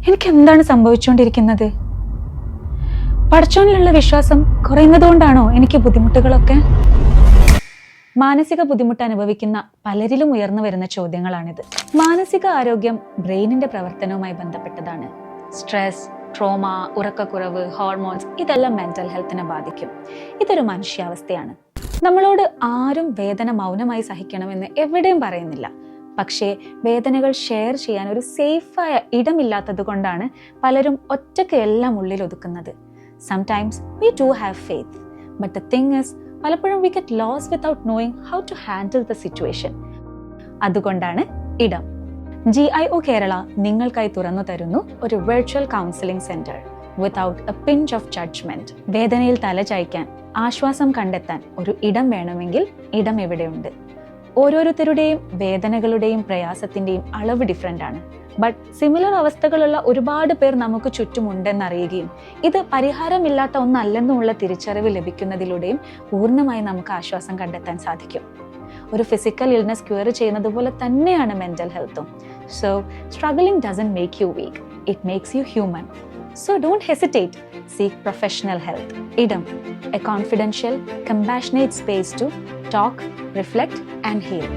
എനിക്ക് എന്താണ് സംഭവിച്ചുകൊണ്ടിരിക്കുന്നത്? പടച്ചോനിലുള്ള വിശ്വാസം കുറയുന്നതുകൊണ്ടാണോ എനിക്ക് ബുദ്ധിമുട്ടുകളൊക്കെ? മാനസിക ബുദ്ധിമുട്ട് അനുഭവിക്കുന്ന പലരിലും ഉയർന്നു വരുന്ന ചോദ്യങ്ങളാണിത്. മാനസിക ആരോഗ്യം ബ്രെയിനിന്റെ പ്രവർത്തനവുമായി ബന്ധപ്പെട്ടതാണ്. സ്ട്രെസ്, ട്രോമ, ഉറക്കക്കുറവ്, ഹോർമോൺസ് ഇതെല്ലാം മെന്റൽ ഹെൽത്തിനെ ബാധിക്കും. ഇതൊരു മനുഷ്യാവസ്ഥയാണ്. നമ്മളോട് ആരും വേദന മൗനമായി സഹിക്കണമെന്ന് എവിടെയും പറയുന്നില്ല. പക്ഷേ വേദനകൾ ഷെയർ ചെയ്യാൻ ഒരു സേഫായ ഇടമില്ലാത്തത് കൊണ്ടാണ് പലരും ഒറ്റയ്ക്ക് എല്ലാം ഉള്ളിൽ ഒതുക്കുന്നത്. Sometimes we do have faith, but the thing is പലപ്പോഴും we get lost without knowing how to handle the situation. അതുകൊണ്ടാണ് ഇടം. GIO കേരള നിങ്ങൾക്കായി തുറന്നു തരുന്നു ഒരു virtual counselling centre without a pinch of judgement. വേദനയിൽ തലചായ്ക്കാൻ, ആശ്വാസം കണ്ടെത്താൻ ഒരു ഇടം വേണമെങ്കിൽ ഇടം ഇവിടെയുണ്ട്. ഓരോരുത്തരുടെയും വേദനകളുടെയും പ്രയാസത്തിന്റെയും അളവ് ഡിഫറെന്റ് ആണ്. ബട്ട് സിമിലർ അവസ്ഥകളുള്ള ഒരുപാട് പേർ നമുക്ക് ചുറ്റുമുണ്ടെന്നറിയുകയും ഇത് പരിഹാരമില്ലാത്ത ഒന്നല്ലെന്നുമുള്ള തിരിച്ചറിവ് ലഭിക്കുന്നതിലൂടെയും പൂർണ്ണമായി നമുക്ക് ആശ്വാസം കണ്ടെത്താൻ സാധിക്കും. ഒരു ഫിസിക്കൽ ഇൽനെസ് ക്യൂർ ചെയ്യുന്നത് പോലെ തന്നെയാണ് മെന്റൽ ഹെൽത്തും. So struggling doesn't make you weak, it makes you human. So don't hesitate, seek professional help. Idam, a confidential, compassionate space to talk, reflect and heal.